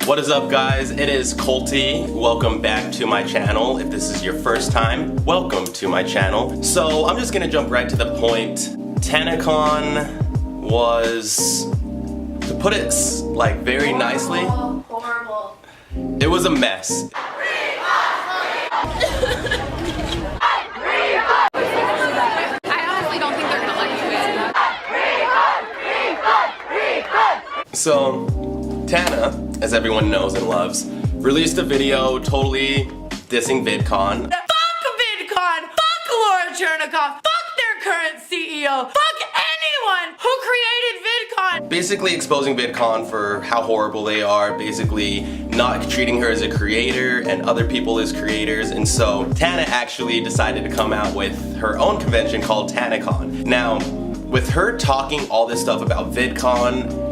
What is up, guys? It is Colty. Welcome back to my channel. If this is your first time, welcome to my channel. So I'm just gonna jump right to the point. Tanacon was, to put it like very nicely, horrible. It was a mess. So, Tana, as everyone knows and loves, released a video totally dissing VidCon. Fuck VidCon! Fuck Laura Chernikov! Fuck their current CEO! Fuck anyone who created VidCon! Basically exposing VidCon for how horrible they are, basically not treating her as a creator and other people as creators, and so Tana actually decided to come out with her own convention called Tanacon. Now, with her talking all this stuff about VidCon,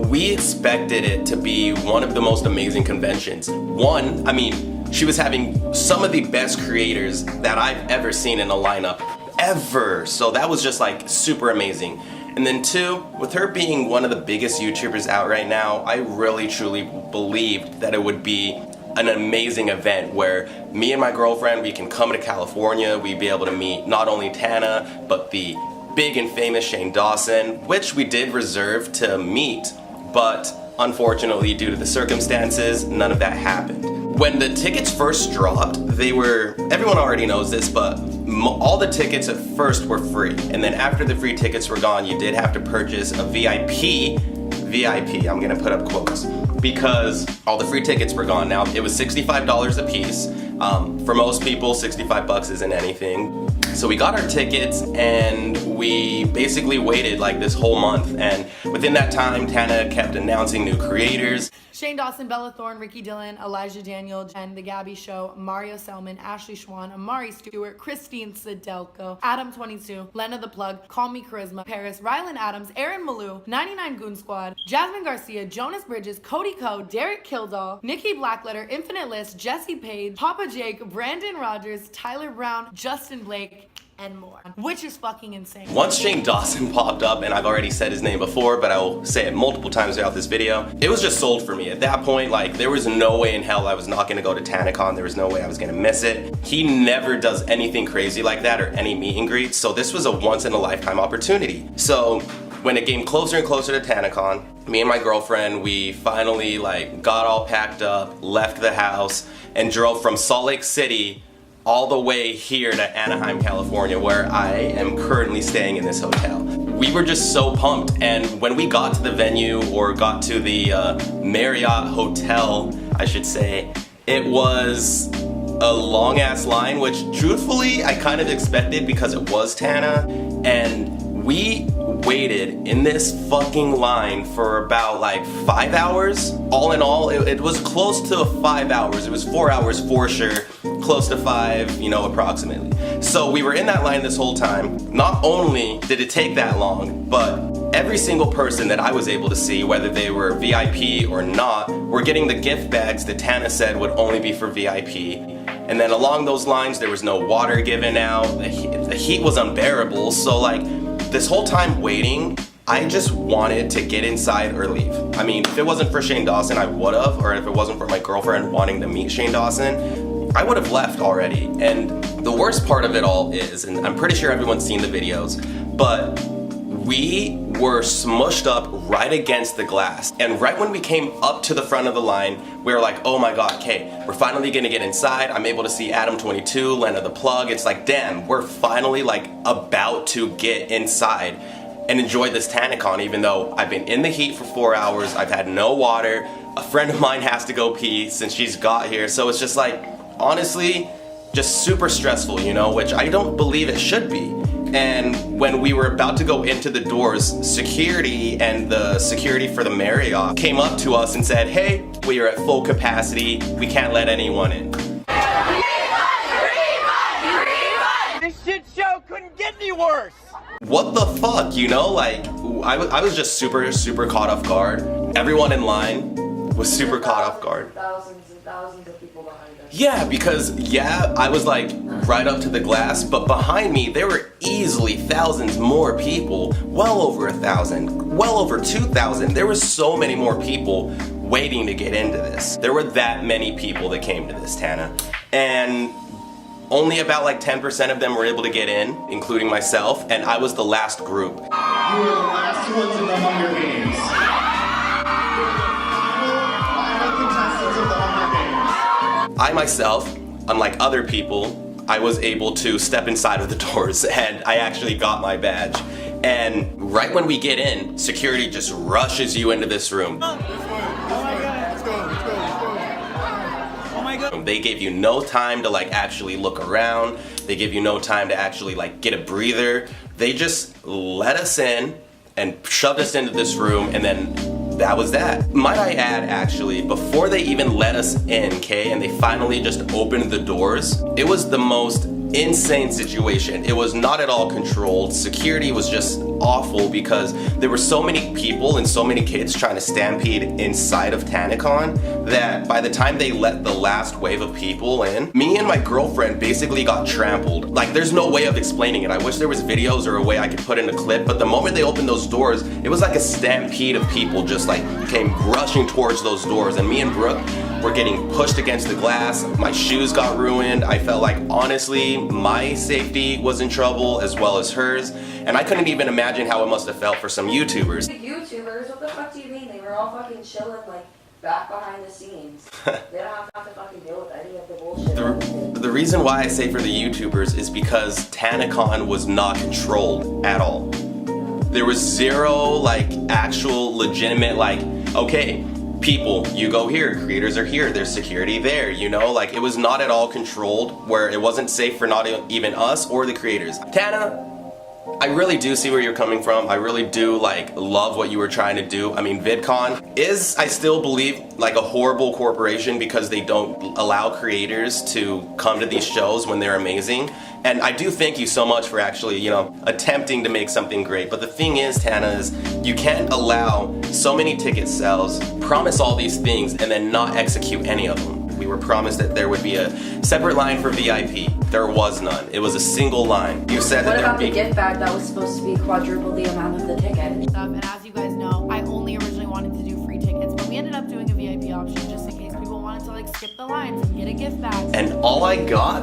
we expected it to be one of the most amazing conventions. One, I mean, she was having some of the best creators that I've ever seen in a lineup, ever. So that was just like super amazing. And then two, with her being one of the biggest YouTubers out right now, I really truly believed that it would be an amazing event where me and my girlfriend, we can come to California, we'd be able to meet not only Tana, but the big and famous Shane Dawson, which we did reserve to meet. But unfortunately, due to the circumstances, none of that happened. When the tickets first dropped, everyone already knows this, but all the tickets at first were free. And then after the free tickets were gone, you did have to purchase a VIP, I'm gonna put up quotes, because all the free tickets were gone. Now, it was $65 a piece. For most people, 65 bucks isn't anything. So we got our tickets and we basically waited like this whole month, and within that time, Tana kept announcing new creators. Shane Dawson, Bella Thorne, Ricky Dillon, Elijah Daniel, Jen, The Gabby Show, Mario Selman, Ashley Schwan, Amari Stewart, Christine Sedelko, Adam22, Lena the Plug, Call Me Charisma, Paris, Rylan Adams, Aaron Malou, 99 Goon Squad, Jasmine Garcia, Jonas Bridges, Cody Ko, Derek Kildall, Nikki Blackletter, Infinite List, Jesse Page, Papa Jake, Brandon Rogers, Tyler Brown, Justin Blake, and more, which is fucking insane. Once Shane Dawson popped up, and I've already said his name before, but I will say it multiple times throughout this video, it was just sold for me. At that point, like, there was no way in hell I was not gonna go to Tanacon. There was no way I was gonna miss it. He never does anything crazy like that or any meet and greets, so this was a once in a lifetime opportunity. So when it came closer and closer to Tanacon, me and my girlfriend, we finally like got all packed up, left the house, and drove from Salt Lake City all the way here to Anaheim, California, where I am currently staying in this hotel. We were just so pumped, and when we got to the venue, or got to the Marriott Hotel, I should say, it was a long ass line, which truthfully I kind of expected because it was Tana, and we waited in this fucking line for about like 5 hours. All in all, it was close to 5 hours. It was 4 hours for sure, close to 5, you know, approximately. So we were in that line this whole time. Not only did it take that long, but every single person that I was able to see, whether they were VIP or not, were getting the gift bags that Tana said would only be for VIP. And then along those lines, there was no water given out. The heat was unbearable. So like, this whole time waiting, I just wanted to get inside or leave. I mean, if it wasn't for Shane Dawson, I would have, or if it wasn't for my girlfriend wanting to meet Shane Dawson, I would have left already. And the worst part of it all is, and I'm pretty sure everyone's seen the videos, but we were smushed up right against the glass. And right when we came up to the front of the line, we were like, oh my god, okay, we're finally gonna get inside. I'm able to see Adam22, Lena the Plug. It's like, damn, we're finally like about to get inside and enjoy this Tanacon, even though I've been in the heat for 4 hours, I've had no water, a friend of mine has to go pee since she's got here, so it's just like, honestly, just super stressful, you know, which I don't believe it should be. And when we were about to go into the doors, security and the security for the Marriott came up to us and said, hey, we are at full capacity, we can't let anyone in. This shit show couldn't get any worse! What the fuck, you know, like, I was just super caught off guard. Everyone in line was super caught off guard. Thousands and thousands of people behind us. Yeah, because, yeah, I was like right up to the glass, but behind me there were easily thousands more people, well over 1,000, well over 2,000. There were so many more people waiting to get into this. There were that many people that came to this, Tana, and only about like 10% of them were able to get in, including myself, and I was the last group. You were the last ones in the Hunger Games. You were the final contestants of the Hunger Games. I myself, unlike other people, I was able to step inside of the doors and I actually got my badge. And right when we get in, security just rushes you into this room. They gave you no time to like actually look around. They give you no time to actually like get a breather. They just let us in and shoved us into this room, and then that was that. Might I add, actually, before they even let us in, okay, and they finally just opened the doors, it was the most insane situation. It was not at all controlled. Security was just awful because there were so many people and so many kids trying to stampede inside of Tanacon that by the time they let the last wave of people in, me and my girlfriend basically got trampled. Like, there's no way of explaining it. I wish there was videos or a way I could put in a clip, but the moment they opened those doors, it was like a stampede of people just like came rushing towards those doors, and me and Brooke were getting pushed against the glass. My shoes got ruined. I felt like, honestly, my safety was in trouble as well as hers, and I couldn't even imagine how it must have felt for some YouTubers. The YouTubers, what the fuck do you mean? They were all fucking chilling, like, back behind the scenes. They don't have to fucking deal with any of the bullshit. The reason why I say for the YouTubers is because Tanacon was not controlled at all. There was zero, like, actual legitimate, like, okay, people, you go here, creators are here, there's security there, you know? Like, it was not at all controlled, where it wasn't safe for not even us or the creators. Tana, I really do see where you're coming from. I really do, like, love what you were trying to do. I mean, VidCon is, I still believe, like a horrible corporation because they don't allow creators to come to these shows when they're amazing. And I do thank you so much for actually, you know, attempting to make something great. But the thing is, Tana, is you can't allow so many ticket sales, promise all these things, and then not execute any of them. We were promised that there would be a separate line for VIP. There was none. It was a single line. You said that what there about would be... the gift bag that was supposed to be quadruple the amount of the ticket? And as you guys know, I only originally wanted to do free tickets, but we ended up doing a VIP option just in case people wanted to like skip the lines and get a gift bag. And all I got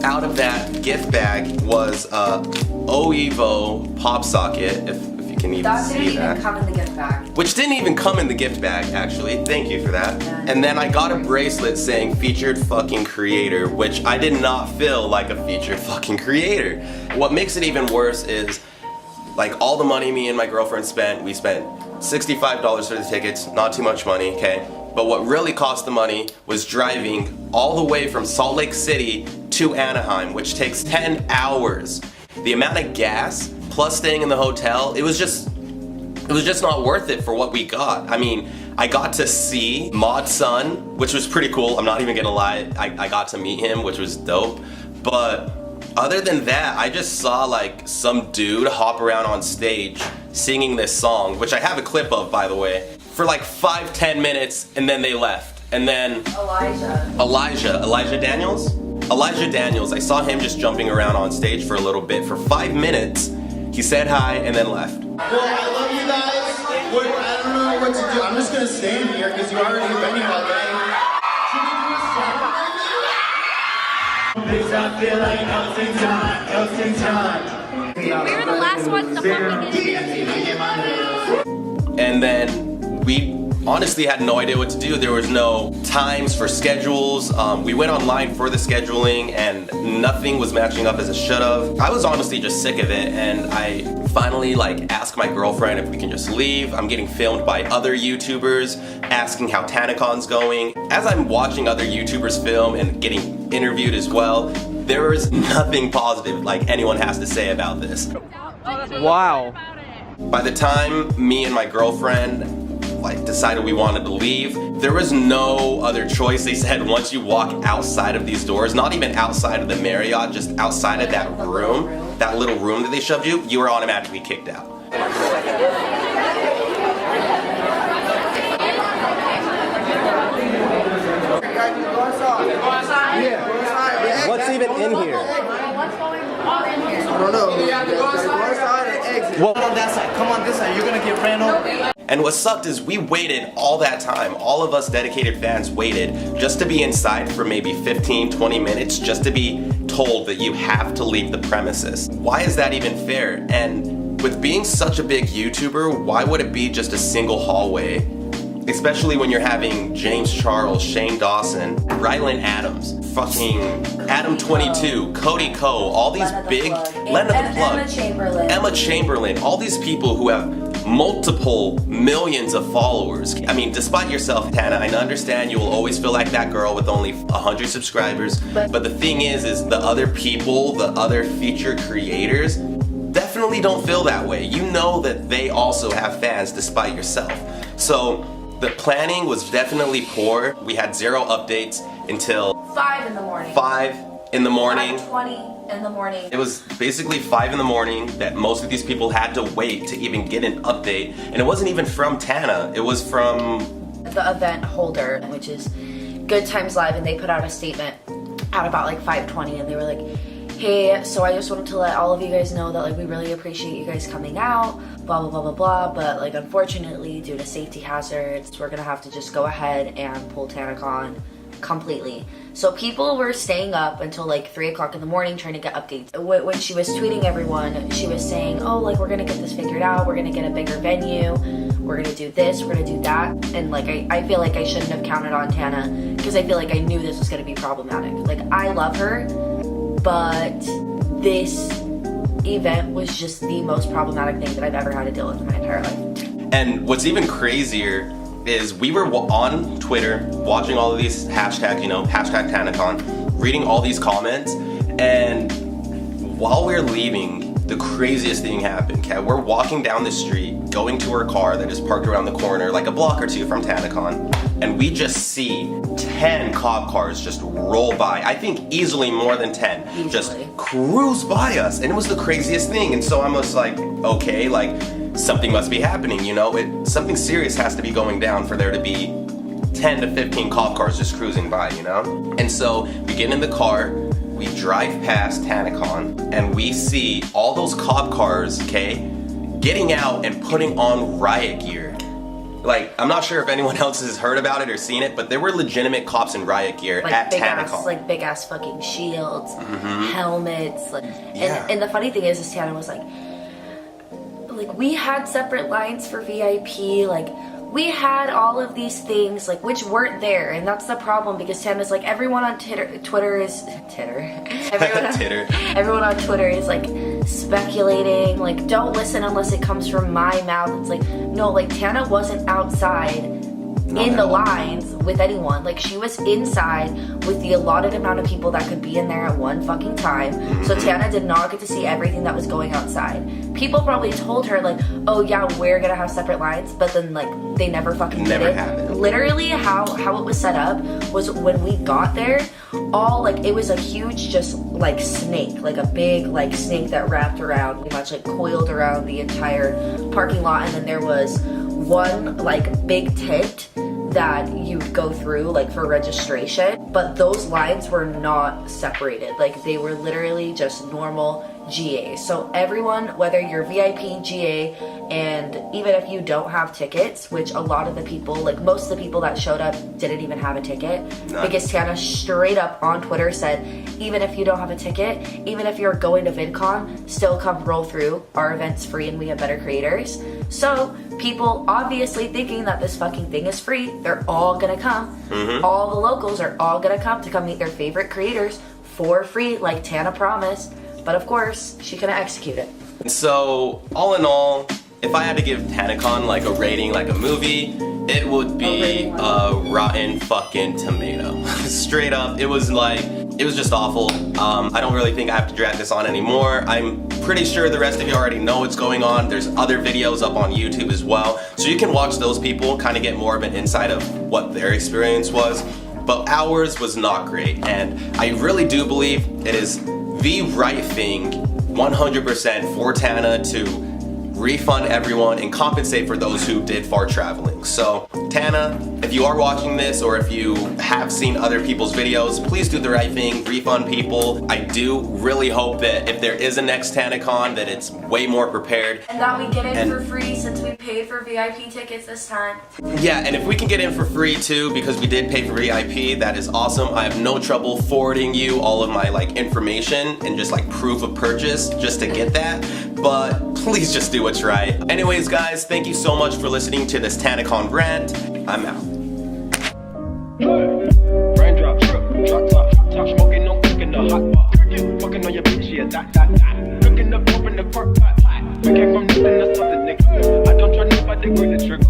out of that gift bag was a OEVO pop socket, if you can even That see didn't that. even come in the gift bag. Which didn't even come in the gift bag, actually. Thank you for that. Yeah. And then I got a bracelet saying featured fucking creator, which I did not feel like a featured fucking creator. What makes it even worse is, like, all the money me and my girlfriend spent, we spent $65 for the tickets, not too much money, okay? But what really cost the money was driving all the way from Salt Lake City to Anaheim, which takes 10 hours. The amount of gas, plus staying in the hotel, it was just not worth it for what we got. I mean, I got to see Mod's son, which was pretty cool. I'm not even gonna lie, I got to meet him, which was dope. But other than that, I just saw like some dude hop around on stage singing this song, which I have a clip of, by the way, for like 5-10 minutes, and then they left. And then Elijah Daniels, I saw him just jumping around on stage for a little bit. For 5 minutes, he said hi and then left. Well, I love you guys. I don't know what to do. I'm just gonna stand here because you already been here all day. Should we do a song maybe? Because I feel like Elton John. We were the last ones to fucking get in. And then we honestly had no idea what to do. There was no times for schedules. We went online for the scheduling and nothing was matching up as it should have. I was honestly just sick of it, and I finally like asked my girlfriend if we can just leave. I'm getting filmed by other YouTubers asking how Tanacon's going. As I'm watching other YouTubers film and getting interviewed as well, there is nothing positive like anyone has to say about this. Wow. By the time me and my girlfriend like decided we wanted to leave, there was no other choice. They said once you walk outside of these doors, not even outside of the Marriott, just outside of that room, that little room that they shoved you, you were automatically kicked out. What's even in here? I don't know. Go inside and exit. Well, come on that side. Come on this side. You're gonna get ran over. And what sucked is we waited all that time. All of us dedicated fans waited just to be inside for maybe 15, 20 minutes just to be told that you have to leave the premises. Why is that even fair? And with being such a big YouTuber, why would it be just a single hallway? Especially when you're having James Charles, Shane Dawson, Rylan Adams, fucking Adam22, Cody Ko, all these big, Lena the Plug, Emma Chamberlain, all these people who have multiple millions of followers. I mean, despite yourself, Tana, I understand you will always feel like that girl with only 100 subscribers, but the thing is the other people, the other featured creators, definitely don't feel that way. You know that they also have fans despite yourself. So, the planning was definitely poor. We had 0 updates until 5 in the morning. 5 in the morning. 5:20 in the morning. It was basically 5 in the morning that most of these people had to wait to even get an update. And it wasn't even from Tana, it was from the event holder, which is Good Times Live, and they put out a statement at about like 5:20, and they were like, hey, so I just wanted to let all of you guys know that like we really appreciate you guys coming out, blah blah blah blah blah, but like unfortunately due to safety hazards we're gonna have to just go ahead and pull Tanacon completely. So people were staying up until like 3 o'clock in the morning trying to get updates. When she was tweeting everyone, she was saying, oh, like we're gonna get this figured out, we're gonna get a bigger venue, we're gonna do this, we're gonna do that. And like I feel like I shouldn't have counted on Tana because I feel like I knew this was gonna be problematic. Like I love her, but this event was just the most problematic thing that I've ever had to deal with in my entire life. And what's even crazier is we were on Twitter watching all of these hashtags, you know, hashtag Tanacon, reading all these comments, and while we're leaving, the craziest thing happened. Okay, we're walking down the street, going to our car that is parked around the corner, like a block or two from Tanacon, and we just see 10 cop cars just roll by. I think easily more than 10. Easily. Just cruise by us, and it was the craziest thing. And so I was like, okay, like something must be happening, you know? Something serious has to be going down for there to be 10 to 15 cop cars just cruising by, you know? And so we get in the car, we drive past Tanacon, and we see all those cop cars, okay, getting out and putting on riot gear. Like, I'm not sure if anyone else has heard about it or seen it, but there were legitimate cops in riot gear like at big Tanacon. Ass, like big ass fucking shields, helmets. Like, Yeah. and the funny thing is Tana was like we had separate lines for VIP, like we had all of these things, like which weren't there, and that's the problem because Tana's like everyone on Twitter is everyone on Twitter is like speculating, like don't listen unless it comes from my mouth. It's like no, like Tana wasn't outside in the lines with anyone. Like she was inside with the allotted amount of people that could be in there at one fucking time. So Tana did not get to see everything that was going outside. People probably told her like, oh yeah, we're gonna have separate lines, but then like they never fucking did it. Happened. Literally how it was set up was when we got there, all like it was a huge just like snake, like a big like snake that wrapped around, pretty much like coiled around the entire parking lot, and then there was one like big tent that you'd go through like for registration, but those lines were not separated. Like they were literally just normal GA. So everyone, whether you're VIP, GA, and even if you don't have tickets, which a lot of the people, like most of the people that showed up didn't even have a ticket, because Tana straight up on Twitter said, even if you don't have a ticket, even if you're going to VidCon, still come roll through. Our event's free and we have better creators. So people obviously thinking that this fucking thing is free, they're all gonna come. All the locals are all gonna come to come meet their favorite creators for free, like Tana promised. But of course, she couldn't execute it. So, all in all, if I had to give Tanacon like a rating, like a movie, it would be a rotten fucking tomato. Straight up, it was just awful. I don't really think I have to drag this on anymore. I'm pretty sure the rest of you already know what's going on. There's other videos up on YouTube as well. So you can watch those people, kind of get more of an insight of what their experience was. But ours was not great. And I really do believe it is the right thing, 100% for Tana to refund everyone and compensate for those who did far traveling. So Tana, if you are watching this or if you have seen other people's videos, please do the right thing, refund people. I do really hope that if there is a next Tanacon that it's way more prepared. And that we get in for free since we paid for VIP tickets this time. Yeah, and if we can get in for free too, because we did pay for VIP, that is awesome. I have no trouble forwarding you all of my like information and just like proof of purchase just to get that. But please just do what's right. Anyways guys, thank you so much for listening to this Tanacon rant. I'm out. Raindrop, drop top, hot top, smoking, no cooking the hot pot. Fucking on your bitch, yeah, that. Cooking up, open the park pot. We came from nothing to something, nigga. I don't try nobody, grip the trigger.